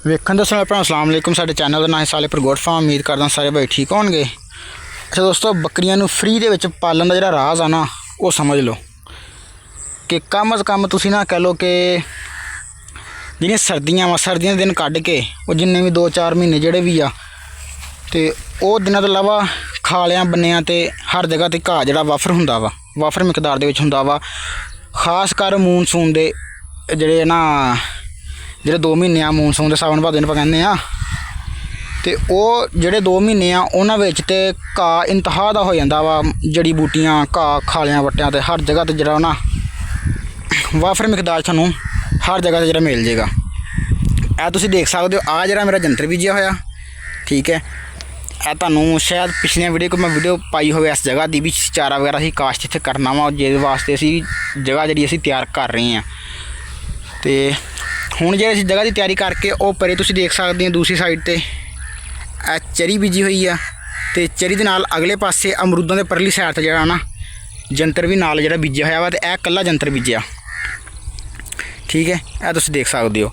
ਵੇਖਣ ਦੋਸਤੋ अपना अस्सलाम वालेकुम। साडे चैनल का नाम है सालेपुर गोट फार्म। उम्मीद करदा सारे भाई ठीक होणगे। अच्छा दोस्तों, बकरियां नूं फ्री दे विच पालन दा जिहड़ा राज आ ना वो समझ लो कि कम अज़ कम तुसीं ना कह लो कि जिहड़ियां सर्दियां दे दिन कढ के वो जिन्ने भी 2-4 महीने जिहड़े भी आ ते वो दिनां तो इलावा खालियां बन्नियां ते हर जगह ते घाह जिहड़ा वाफर हुंदा वा, वाफर मिकदार दे विच हुंदा वा। खास कर मूनसून दे जिहड़े ना ਜਿਹੜੇ 2 ਮਹੀਨੇ ਆ ਮੂਨਸੂਨ ਦੇ ਸਾਵਣ ਭਾਦੋਂ ਨੂੰ ਆਪਾਂ ਕਹਿੰਦੇ ਆ ਤੇ ਉਹ ਜਿਹੜੇ 2 ਮਹੀਨੇ ਆ ਉਹਨਾਂ ਵਿੱਚ ਤੇ ਘਾਹ ਇੰਤਹਾ ਦਾ ਹੋ ਜਾਂਦਾ ਵਾ। ਜੜੀ ਬੂਟੀਆਂ ਘਾਹ ਖਾਲਿਆਂ ਵੱਟਿਆਂ ਤੇ ਹਰ ਜਗ੍ਹਾ ਤੇ ਜਿਹੜਾ ਨਾ ਵਾਫਰ ਮਿਕਦਾਰ ਤੁਹਾਨੂੰ ਹਰ ਜਗ੍ਹਾ ਤੇ ਜਿਹੜਾ ਮਿਲ ਜੇਗਾ। ਇਹ ਤੁਸੀਂ ਦੇਖ ਸਕਦੇ ਹੋ। ਆ ਜਿਹੜਾ ਮੇਰਾ ਜੰਤਰ ਬੀਜਿਆ ਹੋਇਆ, ਠੀਕ ਹੈ। ਇਹ ਤੁਹਾਨੂੰ ਸ਼ਾਇਦ ਪਿਛਲੀਆਂ ਵੀਡੀਓ ਕੋਈ ਮੈਂ ਵੀਡੀਓ ਪਾਈ ਹੋਵੇ ਇਸ ਜਗ੍ਹਾ ਦੀ ਵੀ ਚਾਰਾ ਵਗੈਰਾ ਅਸੀਂ ਕਾਸ਼ਤ ਇੱਥੇ ਕਰਨਾ ਵਾ, ਜਿਹਦੇ ਵਾਸਤੇ ਅਸੀਂ ਜਗ੍ਹਾ ਜਿਹੜੀ ਅਸੀਂ ਤਿਆਰ ਕਰ ਰਹੇ ਹਾਂ। ਤੇ ਹੁਣ ਜੇ ਅਸੀਂ ਜਗ੍ਹਾ ਦੀ ਤਿਆਰੀ ਕਰਕੇ ਉਹ ਪਰੇ ਤੁਸੀਂ ਦੇਖ ਸਕਦੇ ਹੋ ਦੂਸਰੀ ਸਾਈਡ ਤੇ ਇਹ ਚਰੀ ਬੀਜੀ ਹੋਈ ਆ ਤੇ ਚਰੀ ਦੇ ਨਾਲ ਅਗਲੇ ਪਾਸੇ ਅਮਰੂਦਾਂ ਦੇ ਪਰਲੀ ਸਾਈਡ ਤੇ ਜਿਹੜਾ ਨਾ ਜੰਤਰ ਵੀ ਨਾਲ ਜਿਹੜਾ ਬੀਜਿਆ ਹੋਇਆ ਵਾ ਤੇ ਇਹ ਇਕੱਲਾ ਜੰਤਰ ਬੀਜਿਆ, ਠੀਕ ਹੈ। ਇਹ ਤੁਸੀਂ ਦੇਖ ਸਕਦੇ ਹੋ।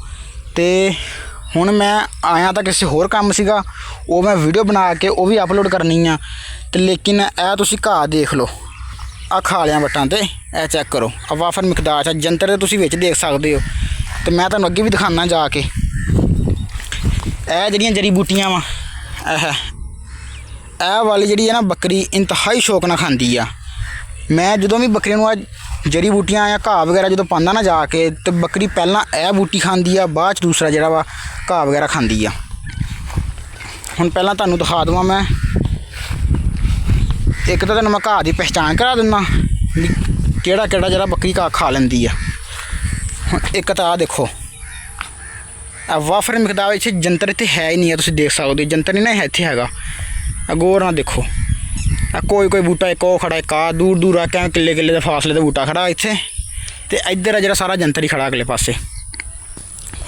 ਤੇ ਹੁਣ ਮੈਂ ਆਇਆ ਤਾਂ ਕਿਸੇ ਹੋਰ ਕੰਮ ਸੀਗਾ, ਉਹ ਮੈਂ ਵੀਡੀਓ ਬਣਾ ਕੇ ਉਹ ਵੀ ਅਪਲੋਡ ਕਰਨੀ ਆ ਤੇ ਲੇਕਿਨ ਇਹ ਤੁਸੀਂ ਘਾਹ ਦੇਖ ਲਓ ਆ ਖਾਲਿਆਂ ਵੱਟਾਂ ਤੇ ਇਹ ਚੈੱਕ ਕਰੋ ਆ ਵਾਫਰ ਮਿਕਦਾਰ ਜੰਤਰ ਦੇ ਤੁਸੀਂ ਵਿੱਚ ਦੇਖ ਸਕਦੇ ਹੋ। ਤੇ ਮੈਂ ਤੁਹਾਨੂੰ ਅੱਗੇ ਵੀ ਦਿਖਾਉਣਾ ਜਾ ਕੇ ਇਹ ਜਿਹੜੀਆਂ ਜੜੀ ਬੂਟੀਆਂ ਵਾ ਇਹ ਵਾਲੀ ਜਿਹੜੀ ਹੈ ਨਾ ਬੱਕਰੀ ਇੰਤਹਾਈ ਸ਼ੌਕ ਨਾਲ ਖਾਂਦੀ ਆ। ਮੈਂ ਜਦੋਂ ਵੀ ਬੱਕਰੀਆਂ ਨੂੰ ਆ ਜੜੀ ਬੂਟੀਆਂ ਜਾਂ ਘਾਹ ਵਗੈਰਾ ਜਦੋਂ ਪਾਉਂਦਾ ਨਾ ਜਾ ਕੇ ਤੇ ਬੱਕਰੀ ਪਹਿਲਾਂ ਇਹ ਬੂਟੀ ਖਾਂਦੀ ਆ, ਬਾਅਦ 'ਚ ਦੂਸਰਾ ਜਿਹੜਾ ਵਾ ਘਾਹ ਵਗੈਰਾ ਖਾਂਦੀ ਆ। ਹੁਣ ਪਹਿਲਾਂ ਤੁਹਾਨੂੰ ਦਿਖਾ ਦੇਵਾਂ ਮੈਂ ਇੱਕ ਤਾਂ ਤੁਹਾਨੂੰ ਮੈਂ ਘਾਹ ਦੀ ਪਹਿਚਾਣ ਕਰਾ ਦਿੰਦਾ ਵੀ ਕਿਹੜਾ ਕਿਹੜਾ ਜਿਹੜਾ ਬੱਕਰੀ ਘਾਹ ਖਾ ਲੈਂਦੀ ਆ। ਹੁਣ ਇੱਕ ਤਾਂ ਆ ਦੇਖੋ ਆ ਵਾਫਰ ਮਿਕਦਾਰ ਵਿੱਚ ਜੰਤਰ ਇੱਥੇ ਹੈ ਹੀ ਨਹੀਂ ਆ, ਤੁਸੀਂ ਦੇਖ ਸਕਦੇ ਹੋ ਜੰਤਰ ਨਹੀਂ ਨਾ ਇੱਥੇ ਹੈਗਾ। ਆ ਗੌਰ ਨਾਲ ਦੇਖੋ ਆ ਕੋਈ ਬੂਟਾ ਇੱਕ ਉਹ ਖੜਾ, ਇੱਕ ਆ ਦੂਰ ਆ ਕੇ ਕਿੱਲੇ ਦੇ ਫਾਸਲੇ 'ਤੇ ਬੂਟਾ ਖੜਾ ਇੱਥੇ ਤੇ ਇੱਧਰ ਆ ਜਿਹੜਾ ਸਾਰਾ ਜੰਤਰ ਹੀ ਖੜਾ ਅਗਲੇ ਪਾਸੇ।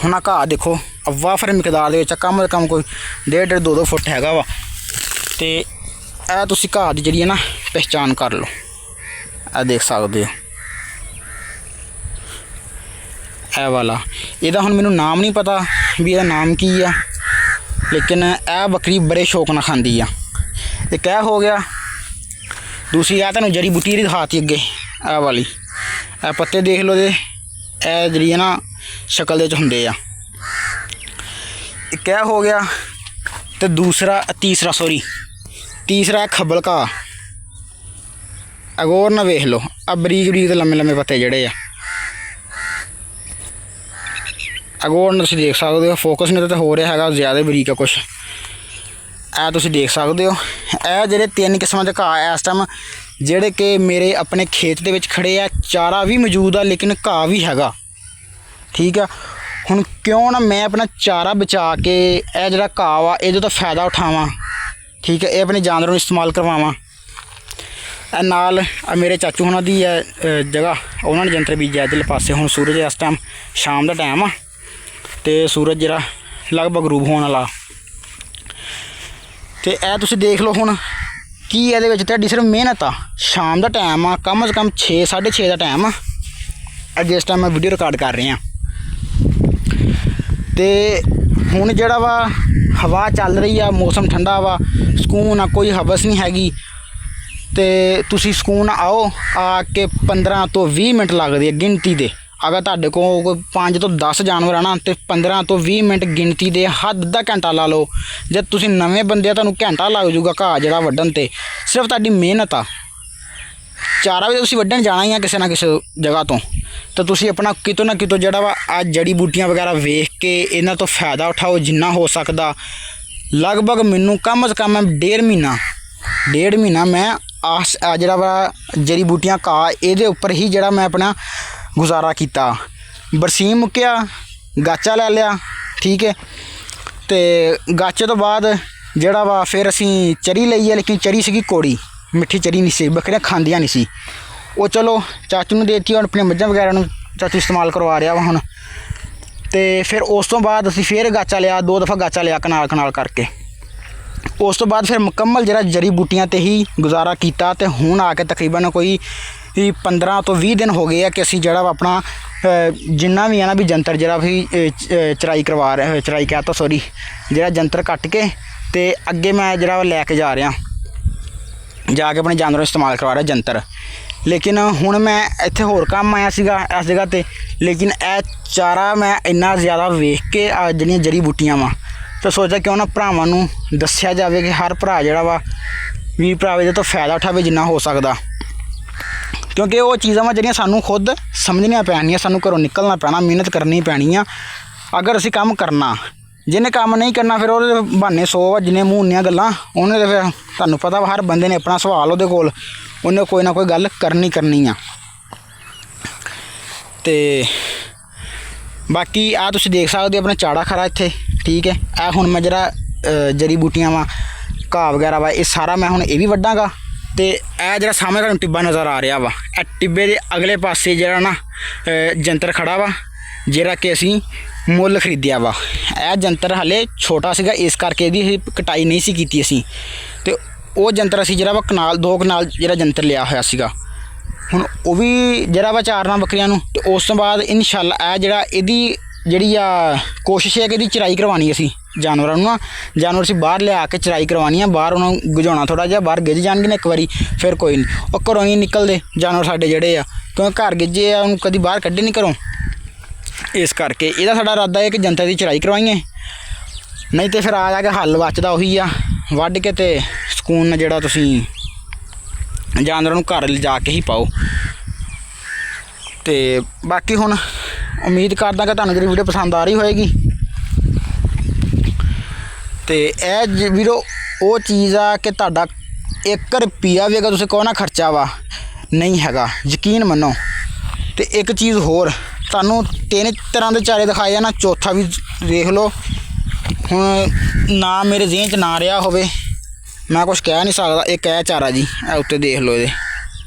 ਹੁਣ ਆ ਘਾਹ ਦੇਖੋ ਆ ਵਾਫਰ ਮਿਕਦਾਰ ਦੇ ਵਿੱਚ ਕਮ ਤੋਂ ਕਮ ਕੋਈ 1.5-2 ਫੁੱਟ ਹੈਗਾ ਵਾ। ਤੇ ਇਹ ਤੁਸੀਂ ਘਾਹ ਦੀ ਜਿਹੜੀ ਹੈ ਨਾ ਪਹਿਚਾਣ ਕਰ ਲਓ। ਇਹ ਦੇਖ ਸਕਦੇ ਹੋ ਇਹ ਵਾਲਾ, ਇਹਦਾ ਹੁਣ ਮੈਨੂੰ ਨਾਮ ਨਹੀਂ ਪਤਾ ਵੀ ਇਹਦਾ ਨਾਮ ਕੀ ਆ, ਲੇਕਿਨ ਇਹ ਬੱਕਰੀ ਬੜੇ ਸ਼ੌਕ ਨਾਲ ਖਾਂਦੀ ਆ। ਇੱਕ ਇਹ ਹੋ ਗਿਆ। ਦੂਸਰੀ ਆ ਤੁਹਾਨੂੰ ਜੜੀ ਬੂਟੀ ਦੀ ਦਿਖਾਤੀ ਅੱਗੇ ਇਹ ਵਾਲੀ, ਇਹ ਪੱਤੇ ਦੇਖ ਲਓ ਦੇ ਇਹ ਜਿਹੜੀ ਹੈ ਨਾ ਸ਼ਕਲ ਦੇ ਵਿੱਚ ਹੁੰਦੇ ਆ। ਇੱਕ ਇਹ ਹੋ ਗਿਆ ਤੇ ਤੀਸਰਾ ਖੱਬਲ ਘਾਹ ਅਗੋਰ ਨਾ ਵੇਖ ਲਓ ਆ ਬਰੀਕ ਤੇ ਲੰਮੇ ਪੱਤੇ ਜਿਹੜੇ ਆ ਅਗੋਰ ਨੂੰ ਤੁਸੀਂ ਦੇਖ ਸਕਦੇ ਹੋ। ਫੋਕਸ ਨਹੀਂ ਤਾਂ ਹੋ ਰਿਹਾ ਹੈਗਾ, ਜ਼ਿਆਦਾ ਬਰੀਕ ਆ ਕੁਛ। ਇਹ ਤੁਸੀਂ ਦੇਖ ਸਕਦੇ ਹੋ। ਇਹ ਜਿਹੜੇ 3 ਕਿਸਮਾਂ ਦੇ ਘਾਹ ਇਸ ਟਾਈਮ ਜਿਹੜੇ ਕਿ ਮੇਰੇ ਆਪਣੇ ਖੇਤ ਦੇ ਵਿੱਚ ਖੜੇ ਆ, ਚਾਰਾ ਵੀ ਮੌਜੂਦ ਆ ਲੇਕਿਨ ਘਾਹ ਵੀ ਹੈਗਾ, ਠੀਕ ਆ। ਹੁਣ ਕਿਉਂ ਨਾ ਮੈਂ ਆਪਣਾ ਚਾਰਾ ਬਚਾ ਕੇ ਇਹ ਜਿਹੜਾ ਘਾਹ ਵਾ ਇਹਦੇ ਤੋਂ ਫਾਇਦਾ ਉਠਾਵਾਂ, ਠੀਕ ਹੈ। ਇਹ ਆਪਣੇ ਜਾਨਵਰਾਂ ਨੂੰ ਇਸਤੇਮਾਲ ਕਰਵਾਵਾਂ। ਇਹ ਨਾਲ ਮੇਰੇ ਚਾਚੂ ਹੋਣਾ ਦੀ ਜਗ੍ਹਾ ਉਹਨਾਂ ਨੇ ਜੰਤਰ ਬੀਜਿਆ ਇੱਧਰਲੇ ਪਾਸੇ। ਹੁਣ ਸੂਰਜ ਇਸ ਟਾਈਮ ਸ਼ਾਮ ਦਾ ਟਾਈਮ ਆ ਤੇ ਸੂਰਜ ਜਿਹੜਾ ਲਗਭਗ ਗਰੂਬ ਹੋਣ ਵਾਲਾ ਤੇ ਇਹ ਤੁਸੀਂ ਦੇਖ ਲਓ। ਹੁਣ ਕੀ ਇਹਦੇ ਵਿੱਚ ਤੁਹਾਡੀ ਸਿਰਫ ਮਿਹਨਤ ਆ। ਸ਼ਾਮ ਦਾ ਟਾਈਮ ਆ, ਕਮ ਸੇ ਕਮ 6-6:30 ਦਾ ਟਾਈਮ ਆ ਜਿਸ ਟਾਈਮ ਮੈਂ ਵੀਡੀਓ ਰਿਕਾਰਡ ਕਰ ਰਿਹਾ ਤੇ ਹੁਣ ਜਿਹੜਾ ਵਾ ਹਵਾ ਚੱਲ ਰਹੀ ਆ, ਮੌਸਮ ਠੰਡਾ ਵਾ, ਸਕੂਨ ਆ, ਕੋਈ ਹਵਸ ਨਹੀਂ ਹੈਗੀ। ਤੇ ਤੁਸੀਂ ਸਕੂਨ ਆਓ ਆ ਕੇ 15 ਤੋਂ 20 ਮਿੰਟ ਲੱਗਦੇ ਆ ਗਿਣਤੀ ਦੇ। ਅਗਰ ਤੁਹਾਡੇ ਕੋਲ ਕੋਈ 5 ਤੋਂ 10 ਜਾਨਵਰ ਆ ਨਾ ਤੇ 15 ਤੋਂ 20 ਮਿੰਟ ਗਿਣਤੀ ਦੇ, ਹੱਦ ਦਾ ਘੰਟਾ ਲਾ ਲਓ। ਜੇ ਤੁਸੀਂ ਨਵੇਂ ਬੰਦੇ ਆ ਤੁਹਾਨੂੰ ਘੰਟਾ ਲੱਗ ਜਾਊਗਾ ਘਾਹ ਜਿਹੜਾ ਵੱਢਣ ਤੇ। ਸਿਰਫ ਤੁਹਾਡੀ ਮਿਹਨਤ ਆ। ਚਾਰਾ ਵੀ ਤੁਸੀਂ ਵੱਢਣ ਜਾਣਾ ਹੀ ਆ ਕਿਸੇ ਨਾ ਕਿਸੇ ਜਗ੍ਹਾ ਤੋਂ, ਤਾਂ ਤੁਸੀਂ ਆਪਣਾ ਕਿਤੋਂ ਨਾ ਕਿਤੋਂ ਜਿਹੜਾ ਵਾ ਆ ਜੜੀ ਬੂਟੀਆਂ ਵਗੈਰਾ ਵੇਖ ਕੇ ਇਹਨਾਂ ਤੋਂ ਫਾਇਦਾ ਉਠਾਓ ਜਿੰਨਾ ਹੋ ਸਕਦਾ। ਲਗਭਗ ਮੈਨੂੰ ਕਮ ਸੇ ਕਮ 1.5 ਮਹੀਨਾ ਮੈਂ ਆ ਜਿਹੜਾ ਵਾ ਜੜੀ ਬੂਟੀਆਂ ਘਾਹ ਇਹਦੇ ਉੱਪਰ ਹੀ ਜਿਹੜਾ ਮੈਂ ਆਪਣਾ ਗੁਜ਼ਾਰਾ ਕੀਤਾ। ਬਰਸੀਮ ਮੁੱਕਿਆ, ਗਾਚਾ ਲੈ ਲਿਆ, ਠੀਕ ਹੈ। ਤੇ ਗਾਚੇ ਤੋਂ ਬਾਅਦ ਜਿਹੜਾ ਵਾ ਫਿਰ ਅਸੀਂ ਚਰੀ ਲਈ ਹੈ, ਲੇਕਿਨ ਚਰੀ ਸੀਗੀ ਕੋੜੀ, ਮਿੱਠੀ ਚਰੀ ਨਹੀਂ ਸੀ, ਬੱਕਰੀਆਂ ਖਾਂਦੀਆਂ ਨਹੀਂ ਸੀ। ਉਹ ਚਲੋ ਚਾਚੂ ਨੂੰ ਦੇਤੀ, ਹੁਣ ਆਪਣੀਆਂ ਮੱਝਾਂ ਵਗੈਰਾ ਨੂੰ ਚਾਚੂ ਇਸਤੇਮਾਲ ਕਰਵਾ ਰਿਹਾ ਵਾ ਹੁਣ। ਤੇ ਫਿਰ ਉਸ ਤੋਂ ਬਾਅਦ ਅਸੀਂ ਫਿਰ ਗਾਚਾ ਲਿਆ, 2 ਦਫਾ ਗਾਚਾ ਲਿਆ ਕਨਾਲ ਕਰਕੇ। ਉਸ ਤੋਂ ਬਾਅਦ ਫਿਰ ਮੁਕੰਮਲ ਜਿਹੜਾ ਜੜੀ ਬੂਟੀਆਂ 'ਤੇ ਹੀ ਗੁਜ਼ਾਰਾ ਕੀਤਾ। ਤੇ ਹੁਣ ਆ ਕੇ ਤਕਰੀਬਨ ਕੋਈ 15 ਤੋਂ 20 ਦਿਨ ਹੋ ਗਏ ਆ ਕਿ ਅਸੀਂ ਜਿਹੜਾ ਵਾ ਆਪਣਾ ਜਿੰਨਾ ਵੀ ਹੈ ਨਾ ਵੀ ਜੰਤਰ ਜਿਹੜਾ ਵੀ ਚਰਾਈ ਕਰਵਾ ਰਿਹਾ, ਚਰਾਈ ਕਹਿ ਤਾ ਸੋਰੀ, ਜਿਹੜਾ ਜੰਤਰ ਕੱਟ ਕੇ ਤੇ ਅੱਗੇ ਮੈਂ ਜਿਹੜਾ ਲੈ ਕੇ ਜਾ ਰਿਹਾ, ਜਾ ਕੇ ਆਪਣੇ ਜਾਨਵਰਾਂ ਨੂੰ ਇਸਤੇਮਾਲ ਕਰਵਾ ਰਿਹਾ ਜੰਤਰ। ਲੇਕਿਨ ਹੁਣ ਮੈਂ ਇੱਥੇ ਹੋਰ ਕੰਮ ਆਇਆ ਸੀਗਾ ਇਸ ਜਗ੍ਹਾ 'ਤੇ, ਲੇਕਿਨ ਇਹ ਚਾਰਾ ਮੈਂ ਇੰਨਾ ਜ਼ਿਆਦਾ ਵੇਖ ਕੇ ਜਿਹੜੀਆਂ ਜੜੀ ਬੂਟੀਆਂ ਵਾ ਤਾਂ ਸੋਚਿਆ ਕਿਉਂ ਨਾ ਭਰਾਵਾਂ ਨੂੰ ਦੱਸਿਆ ਜਾਵੇ ਕਿ ਹਰ ਭਰਾ ਜਿਹੜਾ ਵਾ ਵੀਰ ਭਰਾ ਇਹਦੇ ਤੋਂ ਫਾਇਦਾ ਉਠਾਵੇ ਜਿੰਨਾ ਹੋ ਸਕਦਾ, ਕਿਉਂਕਿ ਉਹ ਚੀਜ਼ਾਂ ਵਾ ਜਿਹੜੀਆਂ ਸਾਨੂੰ ਖੁਦ ਸਮਝਣੀਆਂ ਪੈਣੀਆਂ, ਸਾਨੂੰ ਘਰੋਂ ਨਿਕਲਣਾ ਪੈਣਾ, ਮਿਹਨਤ ਕਰਨੀ ਪੈਣੀ ਆ ਅਗਰ ਅਸੀਂ ਕੰਮ ਕਰਨਾ। ਜਿਹਨੇ ਕੰਮ ਨਹੀਂ ਕਰਨਾ ਫਿਰ ਉਹਦੇ ਬਹਾਨੇ 100 ਵਾ, ਜਿੰਨੇ ਮੂੰਹ ਉਨੀਆਂ ਗੱਲਾਂ। ਉਹਨੇ ਤਾਂ ਫਿਰ ਤੁਹਾਨੂੰ ਪਤਾ ਵਾ ਹਰ ਬੰਦੇ ਨੇ ਆਪਣਾ ਸਵਾਲ ਉਹਦੇ ਕੋਲ, ਉਹਨੇ ਕੋਈ ਨਾ ਕੋਈ ਗੱਲ ਕਰਨੀ ਆ। ਤੇ ਬਾਕੀ ਆ ਤੁਸੀਂ ਦੇਖ ਸਕਦੇ ਹੋ ਆਪਣਾ ਚਾੜਾ ਖਰਾ ਇੱਥੇ, ਠੀਕ ਹੈ। ਇਹ ਹੁਣ ਮੈਂ ਜਿਹੜਾ ਜੜੀ ਬੂਟੀਆਂ ਵਾ, ਘਾਹ ਵਗੈਰਾ ਵਾ, ਇਹ ਸਾਰਾ ਮੈਂ ਹੁਣ ਇਹ ਵੀ ਵੱਢਾਂਗਾ। ਤੇ ਇਹ ਜਿਹੜਾ ਸਾਹਮਣੇ ਤੁਹਾਨੂੰ ਟਿੱਬਾ ਨਜ਼ਰ ਆ ਰਿਹਾ ਵਾ, ਇਹ ਟਿੱਬੇ ਦੇ ਅਗਲੇ ਪਾਸੇ ਜਿਹੜਾ ਨਾ ਜੰਤਰ ਖੜਾ ਵਾ, ਜਿਹੜਾ ਕਿ ਅਸੀਂ ਮੁੱਲ ਖਰੀਦਿਆ ਵਾ। ਇਹ ਜੰਤਰ ਹਾਲੇ ਛੋਟਾ ਸੀਗਾ, ਇਸ ਕਰਕੇ ਇਹਦੀ ਕਟਾਈ ਨਹੀਂ ਸੀ ਕੀਤੀ ਅਸੀਂ। ਤੇ ਉਹ ਜੰਤਰ ਅਸੀਂ ਜਿਹੜਾ ਵਾ ਕਨਾਲ 2 ਕਨਾਲ ਜਿਹੜਾ ਜੰਤਰ ਲਿਆ ਹੋਇਆ ਸੀਗਾ, ਹੁਣ ਉਹ ਵੀ ਜਿਹੜਾ ਵਾ ਚਾਰਨਾ ਬੱਕਰੀਆਂ ਨੂੰ। ਤੇ ਉਸ ਤੋਂ ਬਾਅਦ ਇਨਸ਼ਾਅੱਲਾ ਇਹ ਜਿਹੜਾ ਇਹਦੀ ਜਿਹੜੀ ਆ ਕੋਸ਼ਿਸ਼ ਹੈ ਕਿ ਇਹਦੀ ਚਰਾਈ ਕਰਵਾਉਣੀ ਅਸੀਂ ਜਾਨਵਰਾਂ ਨੂੰ ਨਾ, ਜਾਨਵਰ ਅਸੀਂ ਬਾਹਰ ਲਿਆ ਕੇ ਚਰਾਈ ਕਰਵਾਉਣੀ ਆ। ਬਾਹਰ ਉਹਨਾਂ ਨੂੰ ਗਜਾਉਣਾ ਥੋੜ੍ਹਾ ਜਿਹਾ, ਬਾਹਰ ਗਿੱਝ ਜਾਣਗੇ ਨਾ ਇੱਕ ਵਾਰੀ ਫਿਰ ਕੋਈ ਨਹੀਂ, ਉਹ ਘਰੋਂ ਨਹੀਂ ਨਿਕਲਦੇ ਜਾਨਵਰ ਸਾਡੇ ਜਿਹੜੇ ਆ, ਕਿਉਂਕਿ ਘਰ ਗਿੱਝੇ ਆ, ਉਹਨੂੰ ਕਦੀ ਬਾਹਰ ਕੱਢੇ ਨਹੀਂ ਘਰੋਂ। ਇਸ ਕਰਕੇ ਇਹਦਾ ਸਾਡਾ ਇਰਾਦਾ ਹੈ ਕਿ ਜੰਤਰ ਦੀ ਚਰਾਈ ਕਰਵਾਈਏ, ਨਹੀਂ ਤਾਂ ਫਿਰ ਆ ਜਾ ਕੇ ਹੱਲ ਬਚਦਾ ਉਹੀ ਆ, ਵੱਢ ਕੇ ਤੇ ਸਕੂਨ ਨਾਲ ਜਿਹੜਾ ਤੁਸੀਂ ਜਾਨਵਰਾਂ ਨੂੰ ਘਰ ਲਿਜਾ ਕੇ ਹੀ ਪਾਓ। ਤੇ ਬਾਕੀ ਹੁਣ ਉਮੀਦ ਕਰਦਾ ਕਿ ਤੁਹਾਨੂੰ ਜਿਹੜੀ ਵੀਡੀਓ ਪਸੰਦ ਆ ਰਹੀ ਹੋਏਗੀ। ਤੇ ਇਹ ਵੀਰੋ ਉਹ ਚੀਜ਼ ਆ ਕਿ ਤੁਹਾਡਾ 1 ਰੁਪਈਆ ਵੀ ਅਗਰ ਤੁਸੀਂ ਕਹੋ ਨਾ ਖਰਚਾ ਵਾ, ਨਹੀਂ ਹੈਗਾ, ਯਕੀਨ ਮੰਨੋ। ਤੇ ਇੱਕ ਚੀਜ਼ ਹੋਰ, ਤੁਹਾਨੂੰ 3 ਤਰ੍ਹਾਂ ਦੇ ਚਾਰੇ ਦਿਖਾਏ ਆ ਨਾ, ਚੌਥਾ ਵੀ ਦੇਖ ਲਓ। ਹੁਣ ਨਾ ਮੇਰੇ ਜ਼ਿਹਨ 'ਚ ਨਾ ਰਿਹਾ ਹੋਵੇ, ਮੈਂ ਕੁਛ ਕਹਿ ਨਹੀਂ ਸਕਦਾ। ਇੱਕ ਇਹ ਚਾਰਾ ਜੀ, ਇਹ ਉੱਤੇ ਦੇਖ ਲਓ,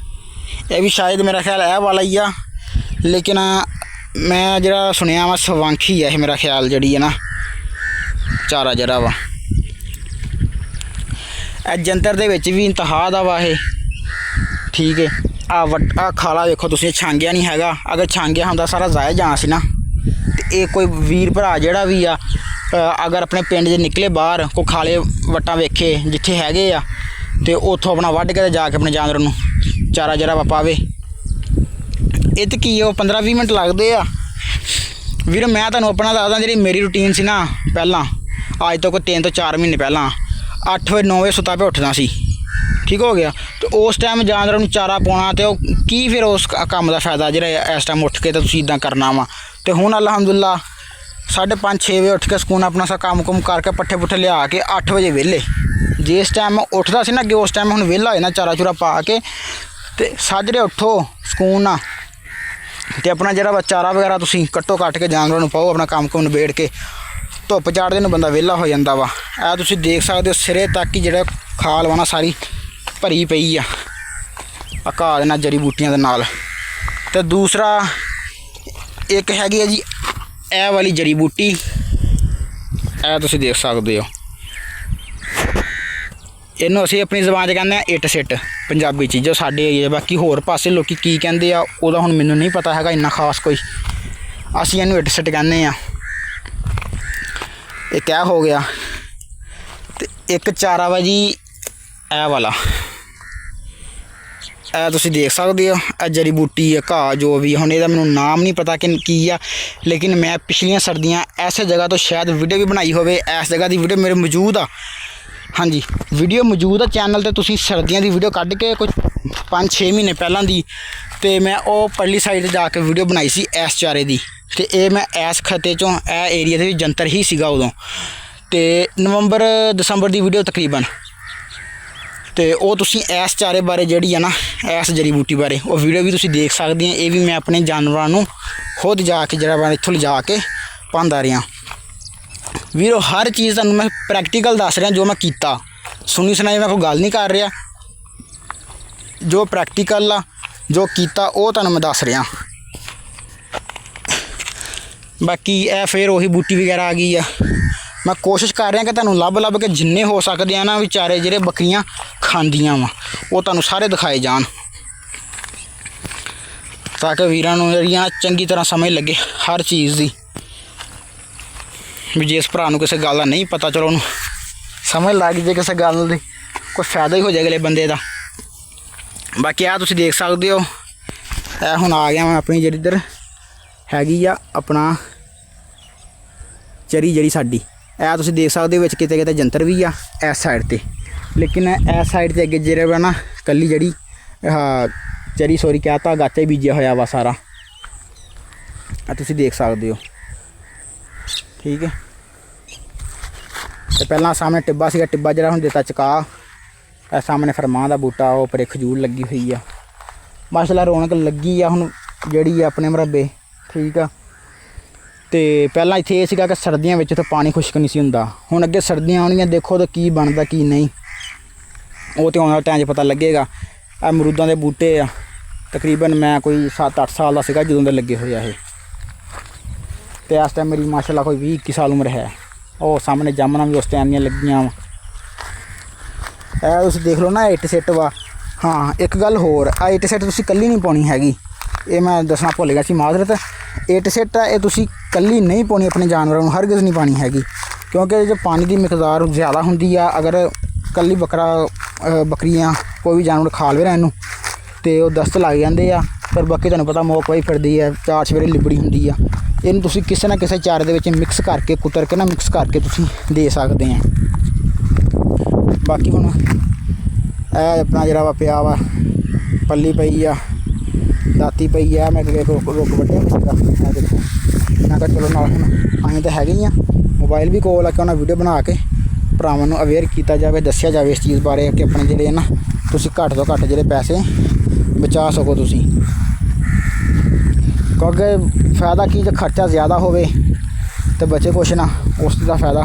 ਇਹ ਵੀ ਸ਼ਾਇਦ ਮੇਰਾ ਖਿਆਲ ਇਹ ਵਾਲਾ ਹੀ ਆ, ਲੇਕਿਨ ਮੈਂ ਜਿਹੜਾ ਸੁਣਿਆ ਵਾ ਸਵਾਂਖੀ ਆ ਇਹ, ਮੇਰਾ ਖਿਆਲ ਜਿਹੜੀ ਹੈ ਨਾ ਚਾਰਾ ਜਿਹੜਾ ਵਾ। ਇਹ ਜੰਤਰ ਦੇ ਵਿੱਚ ਵੀ ਇੰਤਹਾ ਦਾ ਵਾ ਇਹ, ਠੀਕ ਹੈ। ਆ ਖਾਲਾ ਵੇਖੋ ਤੁਸੀਂ, ਛਾਂਗਿਆ ਨਹੀਂ ਹੈਗਾ, ਅਗਰ ਛਾਂਗਿਆ ਹੁੰਦਾ ਸਾਰਾ ਜ਼ਾਇਆ ਜਾਣਾ ਸੀ ਨਾ। ਤੇ ਇਹ ਕੋਈ ਵੀਰ ਭਰਾ ਜਿਹੜਾ ਵੀ ਆ ਅਗਰ ਆਪਣੇ ਪਿੰਡ 'ਚ ਨਿਕਲੇ ਬਾਹਰ, ਕੋਈ ਖਾਲੇ ਵੱਟਾਂ ਵੇਖੇ ਜਿੱਥੇ ਹੈਗੇ ਆ, ਤੇ ਉੱਥੋਂ ਆਪਣਾ ਵੱਢ ਕੇ ਤੇ ਜਾ ਕੇ ਆਪਣੇ ਜਾਨਵਰ ਨੂੰ ਚਾਰਾ ਜਿਹੜਾ ਵਾ ਪਾਵੇ। ਇਹ ਤਾਂ ਕੀ ਉਹ 15-20 ਮਿੰਟ ਲੱਗਦੇ ਆ ਵੀਰ। ਮੈਂ ਤੁਹਾਨੂੰ ਆਪਣਾ ਦੱਸਦਾ, ਜਿਹੜੀ ਮੇਰੀ ਰੂਟੀਨ ਸੀ ਨਾ ਪਹਿਲਾਂ, ਅੱਜ ਤੋਂ ਕੋਈ 3 ਤੋਂ 4 ਮਹੀਨੇ ਪਹਿਲਾਂ 8 ਵਜੇ 9 ਵਜੇ ਸੁੱਤਾ ਪਿਆ ਉੱਠਦਾ ਸੀ, ਠੀਕ ਹੋ ਗਿਆ। ਤੇ ਉਸ ਟਾਈਮ ਜਾਨਵਰਾਂ ਨੂੰ ਚਾਰਾ ਪਾਉਣਾ, ਤੇ ਉਹ ਕੀ ਫਿਰ ਉਸ ਕੰਮ ਦਾ ਫਾਇਦਾ ਜਿਹੜਾ ਇਸ ਟਾਈਮ ਉੱਠ ਕੇ ਤਾਂ ਤੁਸੀਂ ਇੱਦਾਂ ਕਰਨਾ ਵਾ। ਤੇ ਹੁਣ ਅਲਹਮਦੁਲਿਲਾ 5:30-6 ਵਜੇ ਉੱਠ ਕੇ ਸਕੂਨ ਆਪਣਾ ਸਾ ਕੰਮ ਕੁਮ ਕਰਕੇ ਪੱਠੇ ਪੁੱਠੇ ਲਿਆ ਕੇ 8 ਵਜੇ ਵਿਹਲੇ। ਜਿਸ ਟਾਈਮ ਉੱਠਦਾ ਸੀ ਨਾ ਅੱਗੇ, ਉਸ ਟਾਈਮ ਹੁਣ ਵਿਹਲਾ ਹੋ ਜਾਣਾ ਚਾਰਾ ਚੂਰਾ ਪਾ ਕੇ। ਤੇ ਸਾਜਰੇ ਉੱਠੋ ਸਕੂਨ ਨਾਲ, ਤੇ ਆਪਣਾ ਜਿਹੜਾ ਚਾਰਾ ਵਗੈਰਾ ਤੁਸੀਂ ਕੱਟੋ, ਕੱਟ ਕੇ ਜਾਨਵਰਾਂ ਨੂੰ ਪਾਓ, ਆਪਣਾ ਕੰਮ ਕੁਮ ਨਿਬੇੜ ਕੇ ਧੁੱਪ ਚਾੜਦੇ ਨੂੰ ਬੰਦਾ ਵਿਹਲਾ ਹੋ ਜਾਂਦਾ ਵਾ। ਇਹ ਤੁਸੀਂ ਦੇਖ ਸਕਦੇ ਹੋ ਸਿਰੇ ਤੱਕ ਹੀ ਜਿਹੜਾ ਖਾਲ ਵਾ ਨਾ ਸਾਰੀ ਭਰੀ ਪਈ ਆ ਘਾਹ ਦੇ ਨਾਲ, ਜੜੀ ਬੂਟੀਆਂ ਦੇ ਨਾਲ। ਤੇ ਦੂਸਰਾ ਇੱਕ ਹੈਗੀ ਆ ਜੀ ਇਹ ਵਾਲੀ ਜੜੀ ਬੂਟੀ, ਇਹ ਤੁਸੀਂ ਦੇਖ ਸਕਦੇ ਹੋ। ਇਹਨੂੰ ਅਸੀਂ ਆਪਣੀ ਜ਼ਬਾਨ 'ਚ ਕਹਿੰਦੇ ਹਾਂ ਇੱਟ ਸਿੱਟ ਪੰਜਾਬੀ 'ਚ, ਜੋ ਸਾਡੇ ਏਰੀਏ। ਬਾਕੀ ਹੋਰ ਪਾਸੇ ਲੋਕ ਕੀ ਕਹਿੰਦੇ ਆ ਉਹਦਾ ਹੁਣ ਮੈਨੂੰ ਨਹੀਂ ਪਤਾ ਹੈਗਾ ਇੰਨਾ ਖਾਸ ਕੋਈ, ਅਸੀਂ ਇਹਨੂੰ ਇੱਟ ਸਿੱਟ ਕਹਿੰਦੇ ਆ। ਇੱਕ ਇਹ ਹੋ ਗਿਆ, ਤੇ ਇੱਕ ਚਾਰਾ ਵਾ ਜੀ ਇਹ ਵਾਲਾ, ਇਹ ਤੁਸੀਂ ਦੇਖ ਸਕਦੇ ਹੋ। ਇਹ ਜੜੀ ਬੂਟੀ ਹੈ, ਘਾਹ ਜੋ ਵੀ, ਹੁਣ ਇਹਦਾ ਮੈਨੂੰ ਨਾਮ ਨਹੀਂ ਪਤਾ ਕਿ ਕੀ ਆ, ਲੇਕਿਨ ਮੈਂ ਪਿਛਲੀਆਂ ਸਰਦੀਆਂ ਐਸੇ ਜਗ੍ਹਾ ਤੋਂ ਸ਼ਾਇਦ ਵੀਡੀਓ ਵੀ ਬਣਾਈ ਹੋਵੇ। ਇਸ ਜਗ੍ਹਾ ਦੀ ਵੀਡੀਓ ਮੇਰੇ ਮੌਜੂਦ ਆ, ਹਾਂਜੀ ਵੀਡੀਓ ਮੌਜੂਦ ਆ ਚੈਨਲ 'ਤੇ। ਤੁਸੀਂ ਸਰਦੀਆਂ ਦੀ ਵੀਡੀਓ ਕੱਢ ਕੇ ਕੁਝ 5-6 ਮਹੀਨੇ ਪਹਿਲਾਂ ਦੀ, ਤੇ ਮੈਂ ਉਹ ਪਰਲੀ ਸਾਈਡ 'ਤੇ ਜਾ ਕੇ ਵੀਡੀਓ ਬਣਾਈ ਸੀ ਇਸ ਚਾਰੇ ਦੀ। ਤੇ ਇਹ ਮੈਂ ਇਸ ਖੱਤੇ 'ਚੋਂ ਇਹ ਏਰੀਆ ਦੇ ਵਿੱਚ ਜੰਤਰ ਹੀ ਸੀਗਾ ਉਦੋਂ, ਤੇ ਨਵੰਬਰ-ਦਸੰਬਰ ਦੀ ਵੀਡੀਓ ਤਕਰੀਬਨ। ਤੇ ਉਹ ਤੁਸੀਂ ਇਸ ਚਾਰੇ ਬਾਰੇ ਜਿਹੜੀ ਆ ਨਾ, ਇਸ ਜੜੀ ਬੂਟੀ ਬਾਰੇ ਉਹ ਵੀਡੀਓ ਵੀ ਤੁਸੀਂ ਦੇਖ ਸਕਦੇ ਆ। ਇਹ ਵੀ ਮੈਂ ਆਪਣੇ ਜਾਨਵਰਾਂ ਨੂੰ ਖੁਦ ਜਾ ਕੇ ਜਿਹੜਾ ਵਾ ਇੱਥੋਂ ਲਿਜਾ ਕੇ ਪਾਉਂਦਾ ਰਿਹਾ ਵੀਰੋ। ਹਰ ਚੀਜ਼ ਤੁਹਾਨੂੰ ਮੈਂ ਪ੍ਰੈਕਟੀਕਲ ਦੱਸ ਰਿਹਾ, ਜੋ ਮੈਂ ਕੀਤਾ। ਸੁਣੀ ਸੁਣਾਈ ਮੈਂ ਕੋਈ ਗੱਲ ਨਹੀਂ ਕਰ ਰਿਹਾ, ਜੋ ਪ੍ਰੈਕਟੀਕਲ ਆ ਜੋ ਕੀਤਾ ਉਹ ਤੁਹਾਨੂੰ ਮੈਂ ਦੱਸ ਰਿਹਾ। ਬਾਕੀ ਇਹ ਫਿਰ ਉਹੀ ਬੂਟੀ ਵਗੈਰਾ ਆ ਗਈ ਆ। ਮੈਂ ਕੋਸ਼ਿਸ਼ ਕਰ ਰਿਹਾ ਕਿ ਤੁਹਾਨੂੰ ਲੱਭ ਕੇ ਜਿੰਨੇ ਹੋ ਸਕਦੇ ਆ ਨਾ ਵਿਚਾਰੇ ਜਿਹੜੇ ਬੱਕਰੀਆਂ ਖਾਂਦੀਆਂ ਵਾ ਉਹ ਤੁਹਾਨੂੰ ਸਾਰੇ ਦਿਖਾਏ ਜਾਣ। ਤਾਂ ਕਿ ਵੀਰਾਂ ਨੂੰ ਜਿਹੜੀਆਂ ਚੰਗੀ ਤਰ੍ਹਾਂ ਸਮਝ ਲੱਗੇ ਹਰ ਚੀਜ਼ ਦੀ, ਵੀ ਜਿਸ ਭਰਾ ਨੂੰ ਕਿਸੇ ਗੱਲ ਦਾ ਨਹੀਂ ਪਤਾ ਚਲੋ ਉਹਨੂੰ ਸਮਝ ਲੱਗ ਜੇ ਕਿਸੇ ਗੱਲ ਦੀ, ਕੋਈ ਫਾਇਦਾ ਹੀ ਹੋ ਜਾਏ ਅਗਲੇ ਬੰਦੇ ਦਾ। ਬਾਕੀ ਆ ਤੁਸੀਂ ਦੇਖ ਸਕਦੇ ਹੋ, ਇਹ ਹੁਣ ਆ ਗਿਆ ਮੈਂ ਆਪਣੀ ਜਿਹੜੀ ਇੱਧਰ ਹੈਗੀ ਆ ਆਪਣਾ ਚਰੀ ਜਿਹੜੀ ਸਾਡੀ, ਇਹ ਤੁਸੀਂ ਦੇਖ ਸਕਦੇ ਹੋ ਵਿੱਚ ਕਿਤੇ ਕਿਤੇ ਜੰਤਰ ਵੀ ਆ ਇਸ ਸਾਈਡ 'ਤੇ, ਲੇਕਿਨ ਇਸ ਸਾਈਡ 'ਤੇ ਅੱਗੇ ਜਿਹੜੇ ਵਾ ਨਾ ਕੱਲੀ ਜਿਹੜੀ ਚਰੀ ਸੋਰੀ ਕਿਹਾ ਤਾਂ ਗਾਚਾ ਹੀ ਬੀਜਿਆ ਹੋਇਆ ਵਾ ਸਾਰਾ, ਆ ਤੁਸੀਂ ਦੇਖ ਸਕਦੇ ਹੋ। ਠੀਕ ਹੈ, ਤੇ ਪਹਿਲਾਂ ਸਾਹਮਣੇ ਟਿੱਬਾ ਸੀਗਾ, ਟਿੱਬਾ ਜਿਹੜਾ ਹੁਣ ਦਿੱਤਾ ਚੁਕਾ। ਇਹ ਸਾਹਮਣੇ ਫਰਮਾਂ ਦਾ ਬੂਟਾ, ਉਹ ਪਰੇ ਖਜੂਰ ਲੱਗੀ ਹੋਈ ਆ, ਮਾਸ਼ਾਅੱਲਾ ਰੌਣਕ ਲੱਗੀ ਆ ਹੁਣ ਜਿਹੜੀ ਆਪਣੇ ਮਰੱਬੇ। ਠੀਕ ਆ, ਤੇ ਪਹਿਲਾਂ ਇੱਥੇ ਇਹ ਸੀਗਾ ਕਿ ਸਰਦੀਆਂ ਵਿੱਚ ਤਾਂ ਪਾਣੀ ਖੁਸ਼ਕ ਨਹੀਂ ਸੀ ਹੁੰਦਾ, ਹੁਣ ਅੱਗੇ ਸਰਦੀਆਂ ਆਉਣੀਆਂ, ਦੇਖੋ ਤਾਂ ਕੀ ਬਣਦਾ ਕੀ ਨਹੀਂ, ਉਹ ਤਾਂ ਆਉਣ ਵਾਲੇ ਟਾਈਮ 'ਚ ਪਤਾ ਲੱਗੇਗਾ। ਇਹ ਅਮਰੂਦਾਂ ਦੇ ਬੂਟੇ ਆ, ਤਕਰੀਬਨ ਮੈਂ ਕੋਈ 7-8 ਸਾਲ ਦਾ ਸੀਗਾ ਜਦੋਂ ਦੇ ਲੱਗੇ ਹੋਏ ਆ ਇਹ, ਤੇ ਇਸ ਟਾਈਮ ਮੇਰੀ ਮਾਸ਼ਾਅੱਲਾ ਕੋਈ 20-21 ਸਾਲ ਉਮਰ ਹੈ। ਉਹ ਸਾਹਮਣੇ ਜਾਮਨਾਂ ਵੀ ਉਸ ਟਾਈਮ ਦੀਆਂ ਲੱਗੀਆਂ ਵਾ। ਇਹ ਤੁਸੀਂ ਦੇਖ ਲਓ ਨਾ, ਇੱਟ ਸਿੱਟ ਵਾ। ਹਾਂ ਇੱਕ ਗੱਲ ਹੋਰ, ਆ ਇੱਟ ਸਿੱਟ ਤੁਸੀਂ ਇਕੱਲੀ ਨਹੀਂ ਪਾਉਣੀ ਹੈਗੀ, ਇਹ ਮੈਂ ਦੱਸਣਾ ਭੁੱਲ ਗਿਆ ਸੀ ਮਾਜ਼ਰਤ। ਇੱਟ ਸਿੱਟ ਆ ਇਹ ਤੁਸੀਂ ਇਕੱਲੀ ਨਹੀਂ ਪਾਉਣੀ, ਆਪਣੇ ਜਾਨਵਰਾਂ ਨੂੰ ਹਰਗਿਜ਼ ਨਹੀਂ ਪਾਣੀ ਹੈਗੀ, ਕਿਉਂਕਿ ਜੇ ਪਾਣੀ ਦੀ ਮਿਕਦਾਰ ਜ਼ਿਆਦਾ ਹੁੰਦੀ ਆ, ਅਗਰ ਇਕੱਲੀ ਬੱਕਰੀਆਂ ਕੋਈ ਵੀ ਜਾਨਵਰ ਖਾ ਲਵੇ ਨਾ ਇਹਨੂੰ, ਤੇ ਉਹ ਦਸਤ ਲੱਗ ਜਾਂਦੇ ਆ। ਪਰ ਬਾਕੀ ਤੁਹਾਨੂੰ ਪਤਾ ਮੋਕ ਪਈ ਫਿਰਦੀ ਆ, ਚਾਰ ਸਵੇਰੇ ਲਿਬੜੀ ਹੁੰਦੀ ਆ। ਇਹਨੂੰ ਤੁਸੀਂ ਕਿਸੇ ਨਾ ਕਿਸੇ ਚਾਰੇ ਦੇ ਵਿੱਚ ਮਿਕਸ ਕਰਕੇ, ਕੁਤਰ ਕੇ ਨਾ ਮਿਕਸ ਕਰਕੇ ਤੁਸੀਂ ਦੇ ਸਕਦੇ ਆ। ਬਾਕੀ ਹੁਣ ਇਹ ਆਪਣਾ ਜਿਹੜਾ ਵਾ ਪਿਆ ਵਾ ਪੱਲੀ ਪਈ ਆ, ਦਾਤੀ ਪਈ ਆ, ਮੈਂ ਰੁੱਖ ਵੱਢਿਆ ਸੀਗਾ। ਮੈਂ ਦੇਖੋ ਮੈਂ ਕਿਹਾ ਚਲੋ ਨਾਲ ਹੁਣ ਅਸੀਂ ਤਾਂ ਹੈਗੇ ਹੀ ਆ, ਮੋਬਾਈਲ ਵੀ ਕੋਲ ਆ ਕੇ ਉਹਨਾਂ ਵੀਡੀਓ ਬਣਾ ਕੇ ਭਰਾਵਾਂ ਨੂੰ ਅਵੇਅਰ ਕੀਤਾ ਜਾਵੇ, ਦੱਸਿਆ ਜਾਵੇ ਇਸ ਚੀਜ਼ ਬਾਰੇ ਕਿ ਆਪਣੇ ਜਿਹੜੇ ਨਾ ਤੁਸੀਂ ਘੱਟ ਤੋਂ ਘੱਟ ਜਿਹੜੇ ਪੈਸੇ ਬਚਾ ਸਕੋ ਤੁਸੀਂ, ਕਿਉਂਕਿ ਫਾਇਦਾ ਕੀ ਜੇ ਖਰਚਾ ਜ਼ਿਆਦਾ ਹੋਵੇ ਤੇ ਬਚੇ ਕੁਛ ਨਾ, ਉਸ ਦਾ ਫਾਇਦਾ।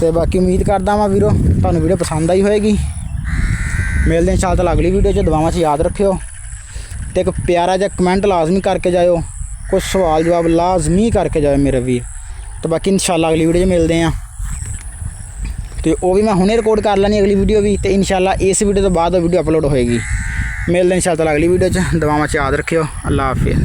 ਤੇ ਬਾਕੀ ਉਮੀਦ ਕਰਦਾ ਵਾਂ ਵੀਰੋ ਤੁਹਾਨੂੰ ਵੀਡੀਓ ਪਸੰਦ ਆਈ ਹੋਏਗੀ। ਮਿਲਦੇ ਹਾਂ ਇੰਸ਼ਾਅੱਲਾ ਅਗਲੀ ਵੀਡੀਓ 'ਚ। ਦੁਆਵਾਂ 'ਚ ਯਾਦ ਰੱਖਿਓ, ਤੇ ਇੱਕ ਪਿਆਰਾ ਜਿਹਾ ਕਮੈਂਟ ਲਾਜ਼ਮੀ ਕਰਕੇ ਜਾਇਓ, ਕੁਛ ਸਵਾਲ ਜਵਾਬ ਲਾਜ਼ਮੀ ਕਰਕੇ ਜਾਇਓ ਮੇਰੇ ਵੀਰ। ਤੇ ਬਾਕੀ ਇੰਸ਼ਾਅੱਲਾ ਅਗਲੀ ਵੀਡੀਓ 'ਚ ਮਿਲਦੇ ਹਾਂ, ਤੇ ਉਹ ਵੀ ਮੈਂ ਹੁਣੇ ਰਿਕਾਰਡ ਕਰ ਲੈਣੀ ਅਗਲੀ ਵੀਡੀਓ ਵੀ, ਤੇ ਇੰਸ਼ਾਅੱਲਾ ਇਸ ਵੀਡੀਓ ਤੋਂ ਬਾਅਦ ਉਹ ਵੀਡੀਓ ਅਪਲੋਡ ਹੋਏਗੀ। ਮਿਲਦੇ ਹਾਂ ਇੰਸ਼ਾਅੱਲਾ ਅਗਲੀ ਵੀਡੀਓ 'ਚ। ਦੁਆਵਾਂ 'ਚ ਯਾਦ ਰੱਖਿਓ। ਅੱਲਾ ਹਾਫਿਜ਼।